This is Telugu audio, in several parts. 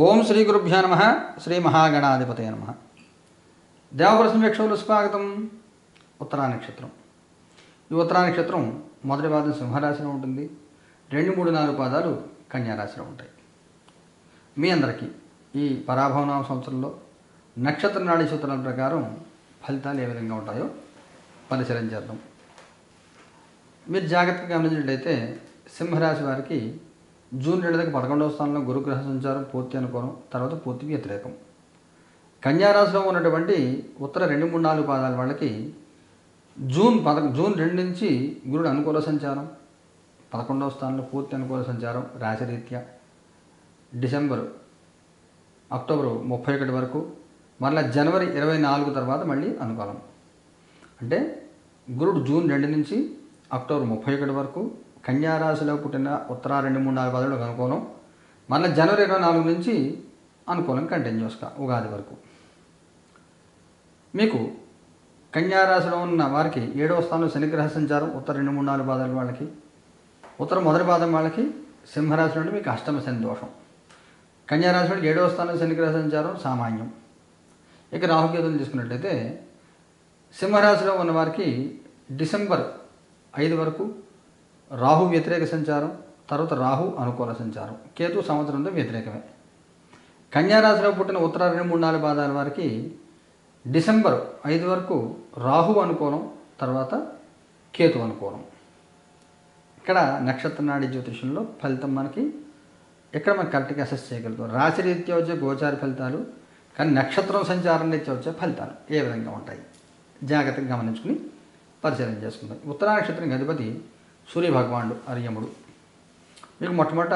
ఓం శ్రీ గురుభ్యో నమ. శ్రీ మహాగణాధిపతయ నమ. దేవప్రశ్న వీక్షకులు స్వాగతం. ఉత్తరా నక్షత్రం. ఈ ఉత్తరా నక్షత్రం మొదటి పాదం సింహరాశిలో ఉంటుంది. 2, 3, 4 పాదాలు కన్యారాశిలో ఉంటాయి. మీ అందరికీ ఈ పరాభవనామ సంవత్సరంలో నక్షత్ర నాడీ సూత్రాల ప్రకారం ఫలితాలు ఏ విధంగా ఉంటాయో పరిశీలన చేద్దాం. మీరు జాగ్రత్తగా గమనించినట్లయితే సింహరాశి వారికి జూన్ 2 దాకా 11వ స్థానంలో గురుగ్రహ సంచారం పూర్తి అనుకోవడం, తర్వాత పూర్తి వ్యతిరేకం. కన్యారాశిలో ఉన్నటువంటి ఉత్తర 2, 3, 4 పాదాల వాళ్ళకి జూన్ 2 నుంచి గురుడు అనుకూల సంచారం, 11వ స్థానంలో పూర్తి అనుకూల సంచారం రాశిరీత్యా. అక్టోబర్ 31 వరకు, మళ్ళీ జనవరి 24 తర్వాత మళ్ళీ అనుకూలం. అంటే గురుడు జూన్ 2 నుంచి అక్టోబర్ 31 వరకు కన్యారాశిలో పుట్టిన ఉత్తర 2, 3, 4 పాదాలకు అనుకూలం. మళ్ళీ జనవరి 24 నుంచి అనుకూలం కంటిన్యూస్గా ఉగాది వరకు. మీకు కన్యారాశిలో ఉన్న వారికి 7వ స్థానంలో శనిగ్రహ సంచారం ఉత్తర 2, 3, 4 పాదాల వాళ్ళకి, ఉత్తర మొదటి పాదం వాళ్ళకి సింహరాశి నుండి మీకు అష్టమ శని దోషం. కన్యారాశి నుండి 7వ స్థానంలో శనిగ్రహ సంచారం సామాన్యం. ఇక రాహుకేతులు తీసుకున్నట్లయితే సింహరాశిలో ఉన్న వారికి డిసెంబర్ 5 వరకు రాహు వ్యతిరేక సంచారం, తర్వాత రాహు అనుకూల సంచారం, కేతు సంవత్సరంతో వ్యతిరేకమే. కన్యారాశిలో పుట్టిన ఉత్తర 2, 3, 4 పాదాల వారికి డిసెంబర్ 5 వరకు రాహు అనుకూలం, తర్వాత కేతు అనుకూలం. ఇక్కడ నక్షత్ర నాడీ జ్యోతిషంలో ఫలితం మనకి ఇక్కడ మనం కరెక్ట్గా అసెస్ చేయగలుగుతాం. రాశి రీత్యా వచ్చే గోచార ఫలితాలు, కానీ నక్షత్రం సంచారం రీత్యా వచ్చే ఫలితాలు ఏ విధంగా ఉంటాయి జాగ్రత్తగా గమనించుకుని పరిశీలన చేసుకుందాం. ఉత్తరా నక్షత్రం అధిపతి సూర్యభగవానుడు అర్యముడు. మీకు మొట్టమొదట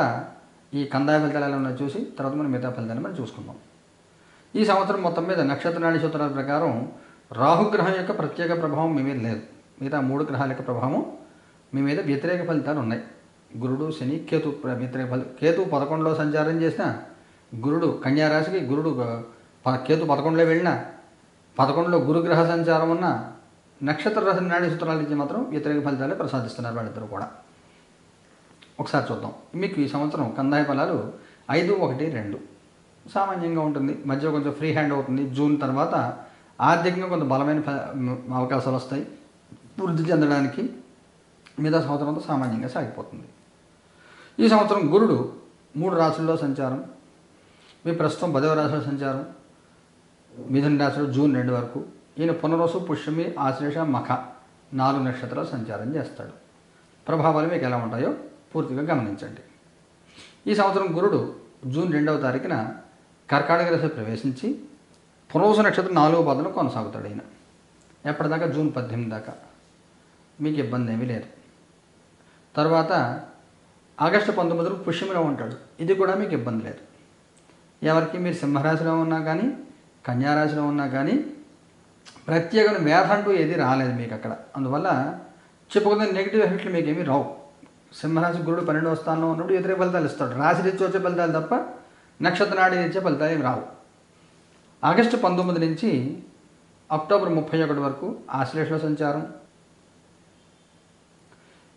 ఈ కందాయ ఫలితాలు ఎలా ఉన్నాయో చూసి తర్వాత మనం మిగతా ఫలితాన్ని మనం చూసుకుందాం. ఈ సంవత్సరం మొత్తం మీద నక్షత్ర నాడీ సూత్రాల ప్రకారం రాహుగ్రహం యొక్క ప్రత్యేక ప్రభావం మీ మీద లేదు. మిగతా 3 గ్రహాల యొక్క ప్రభావం మీ మీద వ్యతిరేక ఫలితాలు ఉన్నాయి. గురుడు, శని, కేతు వ్యతిరేక ఫలితం. కేతు 11లో సంచారం చేసిన గురుడు కన్యారాశికి, కేతు 11లో వెళ్ళినా 11లో గురుగ్రహ సంచారం ఉన్న నక్షత్ర రాశి నాడీ సూత్రాల నుంచి మాత్రం వ్యతిరేక ఫలితాలే ప్రసాదిస్తున్నారు వాళ్ళిద్దరూ కూడా. ఒకసారి చూద్దాం. మీకు ఈ సంవత్సరం కందాయ ఫలాలు 5, 1, 2 సామాన్యంగా ఉంటుంది. మధ్య కొంచెం ఫ్రీ హ్యాండ్ అవుతుంది. జూన్ తర్వాత ఆర్థికంగా కొంత బలమైన అవకాశాలు వస్తాయి వృద్ధి చెందడానికి. మిగతా సంవత్సరంతో సామాన్యంగా సాగిపోతుంది. ఈ సంవత్సరం గురుడు 3 రాశుల్లో సంచారం. మీ ప్రస్తుతం 10వ రాశిలో సంచారం మిథున రాశిలో జూన్ 2 వరకు. ఈయన పునర్వసు, పుష్యమి, ఆశ్లేష, మఖ 4 నక్షత్రాలు సంచారం చేస్తాడు. ప్రభావాలు మీకు ఎలా ఉంటాయో పూర్తిగా గమనించండి. ఈ సంవత్సరం గురుడు జూన్ 2వ తారీఖున కర్కాటక రాశి ప్రవేశించి పునర్వసు నక్షత్రం 4వ పాదంలో కొనసాగుతాడు. ఈయన ఎప్పటిదాకా జూన్ 18 దాకా మీకు ఇబ్బంది ఏమీ లేదు. తర్వాత ఆగస్టు 19 పుష్యమిలో ఉంటాడు. ఇది కూడా మీకు ఇబ్బంది లేదు. ఎవరికి మీరు సింహరాశిలో ఉన్నా కానీ కన్యారాశిలో ఉన్నా కానీ ప్రత్యేకమైన వ్యాధి అంటూ ఏది రాలేదు మీకు అక్కడ. అందువల్ల చెప్పుకున్న నెగిటివ్ ఎఫెక్ట్లు మీకు ఏమీ రావు. సింహరాశి గురుడు 12వ స్థానంలో ఉన్నప్పుడు వ్యతిరేక ఫలితాలు ఇస్తాడు. రాశి రీత్యా వచ్చే ఫలితాలు తప్ప నక్షత్ర నాడీ రీత్యా ఫలితాలు ఏమి రావు. ఆగస్టు 19 నుంచి అక్టోబర్ 31 వరకు ఆశ్లేషలో సంచారం,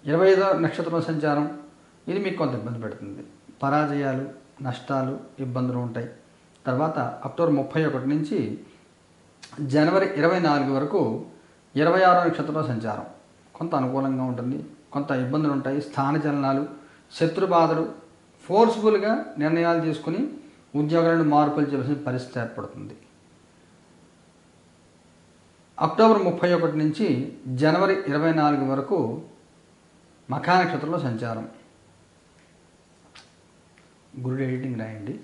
25వ నక్షత్రం సంచారం. ఇది మీకు కొంత ఇబ్బంది పెడుతుంది. పరాజయాలు, నష్టాలు, ఇబ్బందులు ఉంటాయి. తర్వాత అక్టోబర్ 31 నుంచి జనవరి 24 వరకు 26వ నక్షత్రంలో సంచారం కొంత అనుకూలంగా ఉంటుంది. కొంత ఇబ్బందులు ఉంటాయి. స్థానచలనాలు, శత్రుబాధలు, ఫోర్స్ఫుల్గా నిర్ణయాలు తీసుకుని ఉద్యోగాలను మార్పులు చేయాల్సిన పరిస్థితి ఏర్పడుతుంది. అక్టోబర్ 31 నుంచి జనవరి 24 వరకు మఖా నక్షత్రంలో సంచారం. గురుడు ఎడిటింగ్ రాయండి.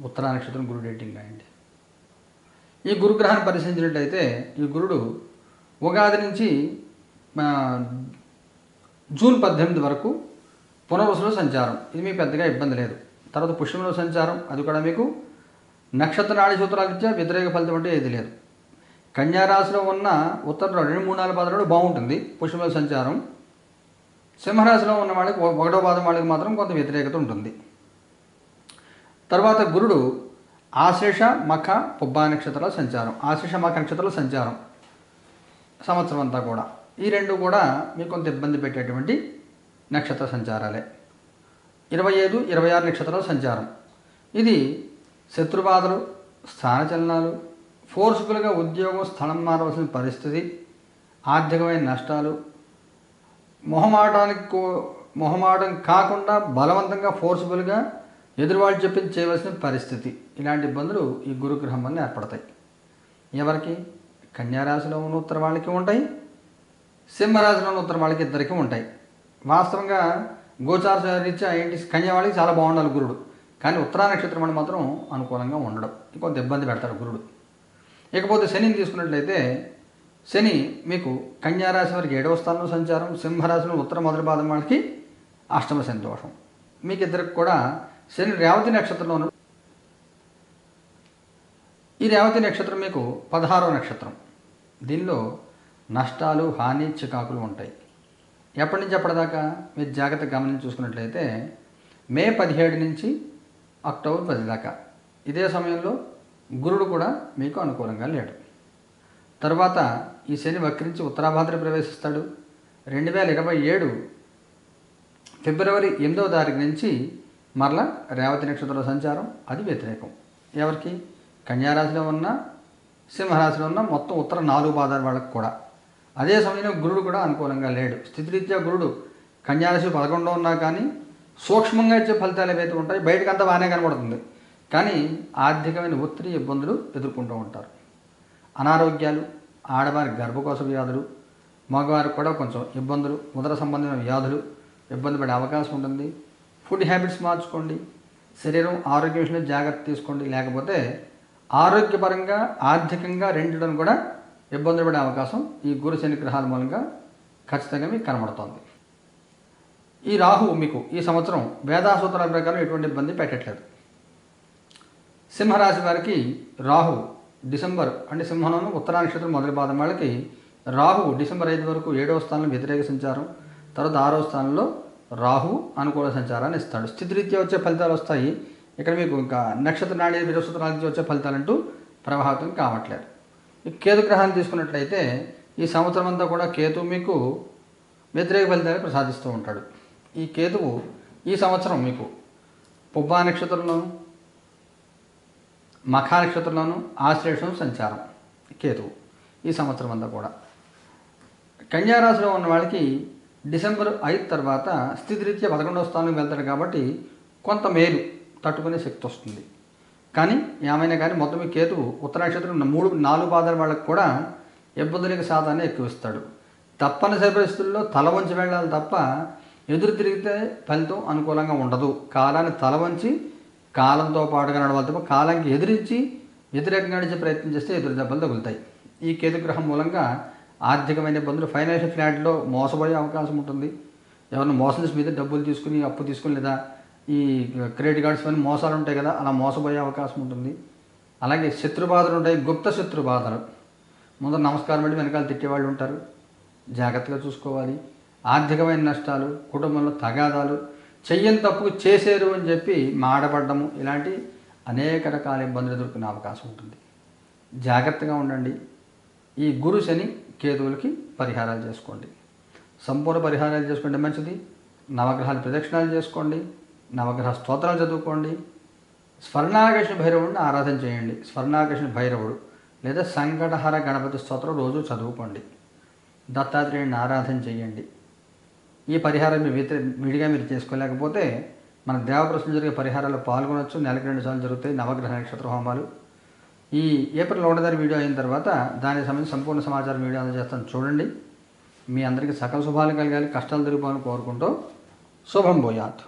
ఉత్తరా నక్షత్రం గురుడు ఎడిటింగ్ రాయండి. ఈ గురుగ్రహాన్ని పరిశీలించినట్లయితే ఈ గురుడు ఉగాది నుంచి జూన్ 18 వరకు పునర్వసులో సంచారం. ఇది మీకు పెద్దగా ఇబ్బంది లేదు. తర్వాత పుష్యమిలో సంచారం, అది కూడా మీకు నక్షత్ర నాడీ సూత్రాల ఇచ్చే వ్యతిరేక ఫలితం అంటే ఏది లేదు. కన్యారాశిలో ఉన్న ఉత్తర 2, 3, 4 పాదాలు బాగుంటుంది పుష్యమిలో సంచారం. సింహరాశిలో ఉన్న వాళ్ళకి 1వ పాదం వాళ్ళకి మాత్రం కొంత వ్యతిరేకత ఉంటుంది. తర్వాత గురుడు ఆశ్లేష, మఖ, పుబ్బా నక్షత్రాల సంచారం. ఆశ్లేష, మఖ నక్షత్రాల సంచారం సంవత్సరం అంతా కూడా. ఈ 2 కూడా మీకు కొంత ఇబ్బంది పెట్టేటువంటి నక్షత్ర సంచారాలే. 25, 26 నక్షత్రాల సంచారం. ఇది శత్రుబాధలు, స్థానచలనాలు, ఫోర్స్ఫుల్గా ఉద్యోగం స్థలం మారవలసిన పరిస్థితి, ఆర్థికమైన నష్టాలు, మొహమాటం కాకుండా బలవంతంగా ఫోర్స్ఫుల్గా ఎదురువాళ్ళు చెప్పింది చేయవలసిన పరిస్థితి, ఇలాంటి ఇబ్బందులు ఈ గురుగ్రహం వల్ల ఏర్పడతాయి. ఎవరికి? కన్యారాశిలో ఉన్న ఉత్తర వాళ్ళకి ఉంటాయి, సింహరాశిలో ఉన్న ఉత్తర వాళ్ళకి ఇద్దరికి ఉంటాయి. వాస్తవంగా గోచార రీత్యా ఏంటి, కన్యా వాళ్ళకి చాలా బాగుండాలి గురుడు, కానీ ఉత్తరా నక్షత్రం వాళ్ళు మాత్రం అనుకూలంగా ఉండడం, కొంత ఇబ్బంది పెడతారు గురుడు. ఇకపోతే శనిని తీసుకున్నట్లయితే శని మీకు కన్యారాశి వారికి 7వ స్థానంలో సంచారం, సింహరాశిలో ఉత్తర మొదటి పాదం వాళ్ళకి అష్టమ శని దోషం. మీకు ఇద్దరికి కూడా శని రేవతి నక్షత్రంలో ఉన్న, ఈ రేవతి నక్షత్రం మీకు 16వ నక్షత్రం. దీనిలో నష్టాలు, హాని, చికాకులు ఉంటాయి. ఎప్పటి నుంచి ఎప్పటిదాకా మీరు జాగ్రత్తగా గమనించి చూసుకున్నట్లయితే మే 17 నుంచి అక్టోబర్ 10 దాకా ఇదే సమయంలో గురుడు కూడా మీకు అనుకూలంగా లేడు. తర్వాత ఈ శని వక్రించి ఉత్తరాభాద్ర ప్రవేశిస్తాడు. 2027 ఫిబ్రవరి 8వ తారీఖు నుంచి మరలా రేవతి నక్షత్రంలో సంచారం, అది వ్యతిరేకం. ఎవరికి? కన్యారాశిలో ఉన్న, సింహరాశిలో ఉన్న మొత్తం ఉత్తర 4 పాదాల వాళ్ళకి కూడా. అదే సమయంలో గురుడు కూడా అనుకూలంగా లేడు. స్థితిరీత్యా గురుడు కన్యారాశి 11లో ఉన్నా కానీ సూక్ష్మంగా ఇచ్చే ఫలితాలు ఏవైతే ఉంటాయి బయటకంతా బాగానే కనబడుతుంది, కానీ ఆర్థికమైన ఒత్తిడి, ఇబ్బందులు ఎదుర్కొంటూ ఉంటారు. అనారోగ్యాలు, ఆడవారి గర్భకోశ వ్యాధులు, మగవారికి కూడా కొంచెం ఇబ్బందులు, ఉదర సంబంధమైన వ్యాధులు ఇబ్బంది పడే అవకాశం ఉంటుంది. ఫుడ్ హ్యాబిట్స్ మార్చుకోండి, శరీరం ఆరోగ్య విషయంలో జాగ్రత్త తీసుకోండి, లేకపోతే ఆరోగ్యపరంగా, ఆర్థికంగా రెండింటిని కూడా ఇబ్బందులు పడే అవకాశం ఈ గురు శని గ్రహాల మూలంగా ఖచ్చితంగా మీకు కనబడుతోంది. ఈ రాహువు మీకు ఈ సంవత్సరం వేదాసూత్రాల ప్రకారం ఎటువంటి ఇబ్బంది పెట్టట్లేదు. సింహరాశి వారికి రాహు డిసెంబర్ అంటే సింహంలోను ఉత్తరా నక్షత్రం మొదటి పాదం వాళ్ళకి రాహు డిసెంబర్ 5 వరకు 7వ స్థానంలో వ్యతిరేక సంచారం, తర్వాత 6వ స్థానంలో రాహు అనుకూల సంచారాన్ని ఇస్తాడు. స్థితిరీత్యా వచ్చే ఫలితాలు వస్తాయి. ఇక్కడ మీకు ఇంకా నక్షత్ర నాడీ విరసూత్రాల నుంచి వచ్చే ఫలితాలంటూ ప్రభావితం కావట్లేదు. ఈ కేతు గ్రహాన్ని తీసుకున్నట్లయితే ఈ సంవత్సరం అంతా కూడా కేతు మీకు వ్యతిరేక ఫలితాలు ప్రసాదిస్తూ ఉంటాడు. ఈ కేతువు ఈ సంవత్సరం మీకు పుబ్బా నక్షత్రంలోను, మఖా నక్షత్రంలోను, ఆశ్లేషం సంచారం కేతువు ఈ సంవత్సరం అంతా కూడా. కన్యారాశిలో ఉన్న వాళ్ళకి డిసెంబర్ 5 తర్వాత స్థితిరీత్యా 11వ స్థానంకి వెళ్తాడు కాబట్టి కొంత మేలు తట్టుకునే శక్తి వస్తుంది. కానీ ఏమైనా కానీ మొత్తం ఈ కేతువు ఉత్తర నక్షత్రం 3-4 పాదాల వాళ్ళకి కూడా ఇబ్బందులకు శాతాన్ని ఎక్కువ ఇస్తాడు. తప్పనిసరి పరిస్థితుల్లో తల వంచి వెళ్ళాలి తప్ప ఎదురు తిరిగితే ఫలితం అనుకూలంగా ఉండదు. కాలాన్ని తల వంచి కాలంతో పాటుగా నడవాలి తప్ప కాలానికి ఎదిరించి వ్యతిరేకంగా నడిచే ప్రయత్నం చేస్తే ఎదురు దెబ్బలు తగులుతాయి. ఈ కేతుగ్రహం మూలంగా ఆర్థికమైన ఇబ్బందులు, ఫైనాన్షియల్ ఫ్లాట్లో మోసపోయే అవకాశం ఉంటుంది. ఎవరిని మోసం చేసి మీద డబ్బులు తీసుకుని, అప్పు తీసుకుని, లేదా ఈ క్రెడిట్ కార్డ్స్ పైన మోసాలు ఉంటాయి కదా, అలా మోసపోయే అవకాశం ఉంటుంది. అలాగే శత్రు బాధలు ఉంటాయి, గుప్త శత్రు బాధలు. ముందర నమస్కారం పెట్టి వెనకాల తిట్టేవాళ్ళు ఉంటారు, జాగ్రత్తగా చూసుకోవాలి. ఆర్థికమైన నష్టాలు, కుటుంబంలో తగాదాలు, చెయ్యని తప్పుకు చేసేరు అని చెప్పి మాడపడ్డము, ఇలాంటి అనేక రకాల ఇబ్బందులు ఎదుర్కొనే అవకాశం ఉంటుంది. జాగ్రత్తగా ఉండండి. ఈ గురు శని కేతువులకి పరిహారాలు చేసుకోండి. సంపూర్ణ పరిహారాలు చేసుకుంటే మంచిది. నవగ్రహాలు ప్రదక్షిణాలు చేసుకోండి, నవగ్రహ స్తోత్రాలు చదువుకోండి. స్వర్ణాకర్షణ భైరవుడిని ఆరాధన చేయండి. స్వర్ణాకర్షణ భైరవుడు లేదా సంకటహర గణపతి స్తోత్రం రోజు చదువుకోండి. దత్తాత్రేయుడిని ఆరాధన చేయండి. ఈ పరిహారం విడిగా మీరు చేసుకోలేకపోతే మన దేవప్రశ్న జరిగే పరిహారాలు పాల్గొనవచ్చు. నెలకు 2 సార్లు జరుగుతాయి నవగ్రహ నక్షత్ర హోమాలు. ఈ ఏప్రిల్ 1వ తారీఖు వీడియో అయిన తర్వాత దానికి సంబంధించి సంపూర్ణ సమాచారం వీడియో అందజేస్తాను, చూడండి. మీ అందరికీ సకల శుభాలు కలగాలి, కష్టాలు తిరిగిపోవాలని కోరుకుంటూ శుభం భూయాత్.